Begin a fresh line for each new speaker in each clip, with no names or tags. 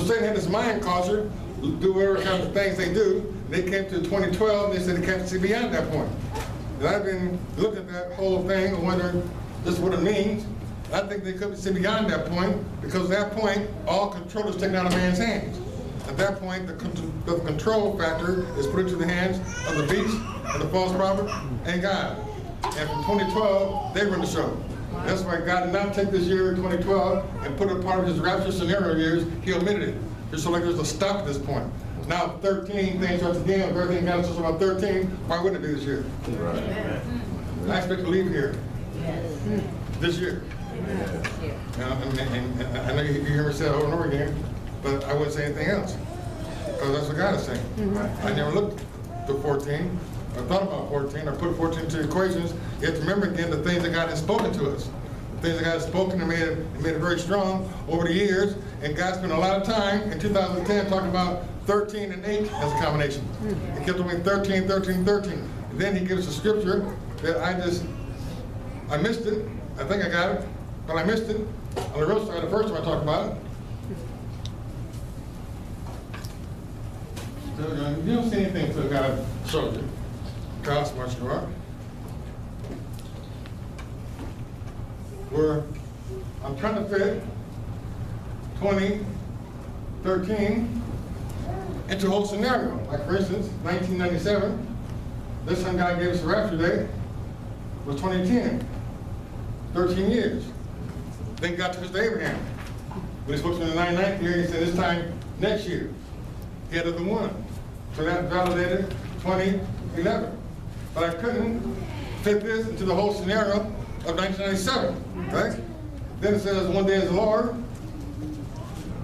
Satan had this mind culture, do whatever kind of things they do. They came to 2012 and they said they can't see beyond that point. And I've been looking at that whole thing and wondering just what it means. I think they couldn't see beyond that point because at that point, all control is taken out of man's hands. At that point, the control factor is put into the hands of the beast, of the false prophet, and God. And from 2012, they run the show. That's why God did not take this year, 2012, and put it part of his rapture scenario years. He omitted it. Just so like there's a stop at this point. Now 13, things starts again. If everything got us about 13, why wouldn't it be this year? Right. I expect to leave here this year. And I know you hear me say it over and over again, but I wouldn't say anything else. Because that's what God is saying. I never looked to 14. I thought about 14. I put 14 into equations. You have to remember again the things that God has spoken to us. The things that God has spoken and made it very strong over the years. And God spent a lot of time in 2010 talking about 13 and 8 as a combination. He kept doing 13, 13, 13. And then he gives a scripture that I missed it. I think I got it, but I missed it. On the real side, the first time I talked about it. So, you don't see anything until God shows you. How smart you are. Where I'm trying to fit 2013 into a whole scenario. Like for instance, 1997, this time God gave us a rapture date, was 2010. 13 years. Then God took us to Abraham. When he spoke to him in the 99th year, he said this time next year. He had the one. So that validated 2011. But I couldn't fit this into the whole scenario of 1997, right? Then it says one day is the Lord,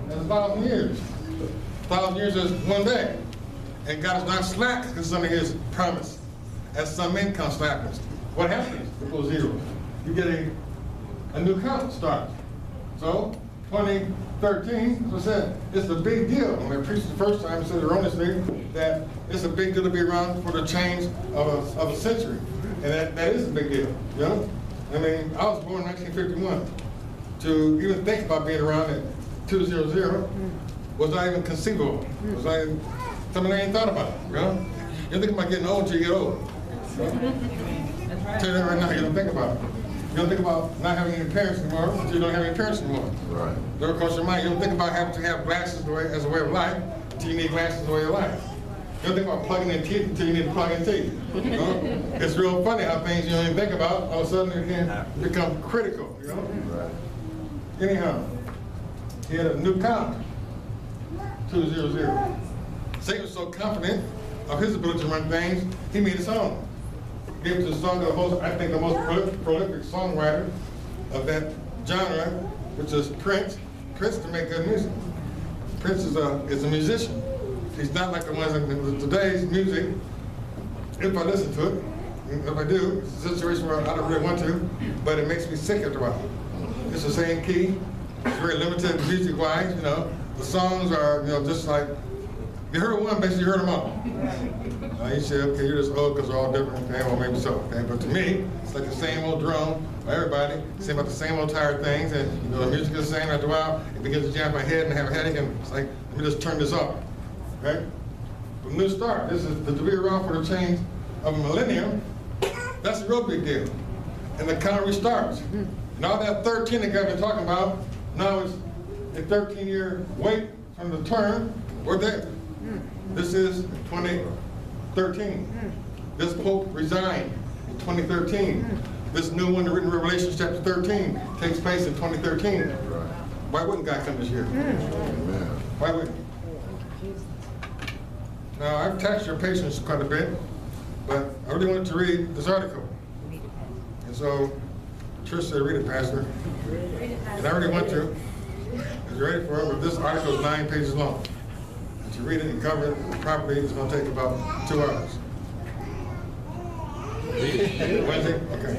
as 1,000 years. 1,000 years is one day. And God is not slack concerning his promise, as some men count slackness. What happens before zero? You get a new count starts. So 2013, as I said, it's a big deal. When I preached the first time, I said erroneously that it's a big deal to be around for the change of a century. And that is a big deal, you know? I mean, I was born in 1951. To even think about being around at 200 was not even conceivable. It was like something I ain't thought about, you know? You don't think about getting old until you get old. So, tell you that right now, you don't think about it. You don't think about not having any parents anymore until you don't have any parents anymore. Right. Never cross your mind. You don't think about having to have glasses as a way of life until you need glasses as a way of life. You don't think about plugging in teeth until you need to plug in teeth. You know? It's real funny how things you don't even think about, all of a sudden they can become critical, you know? Right. Anyhow, he had a new count, 200. Satan was so confident of his ability to run things, he made his own. Gave it to the song of the most, I think the most prolific songwriter of that genre, which is Prince. Prince can make good music. Prince is a musician. He's not like the ones in today's music. If I listen to it, if I do, it's a situation where I don't really want to, but it makes me sick after a while. It's the same key. It's very limited music-wise, you know. The songs are, you know, just like, you heard one, basically you heard them all. You say, okay, you're just old because they're all different. Okay, well, maybe so. Okay, but to me, it's like the same old drum for everybody, saying about the same old tired things, and you know, the music is the same. After a while, it begins to jam my head and I have a headache, and it's like, let me just turn this off. Okay? But new start. This is to be around for the change of a millennium. That's a real big deal. And the count restarts. And all that 13 that I've been talking about, now it's a 13-year wait from the turn. We're there. This is 2013. This Pope resigned in 2013. This new one, written in Revelation chapter 13, takes place in 2013. Why wouldn't God come this year? Why wouldn't? Now, I've taxed your patience quite a bit, but I really wanted to read this article. And so, Trish said, read it, Pastor. And I really want to. If you're ready for it, but this article is 9 pages long. And to read it and cover it properly, it's going to take about 2 hours. Wednesday? Okay.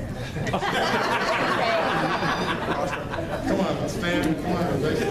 Come on, stand. Come on, Jason.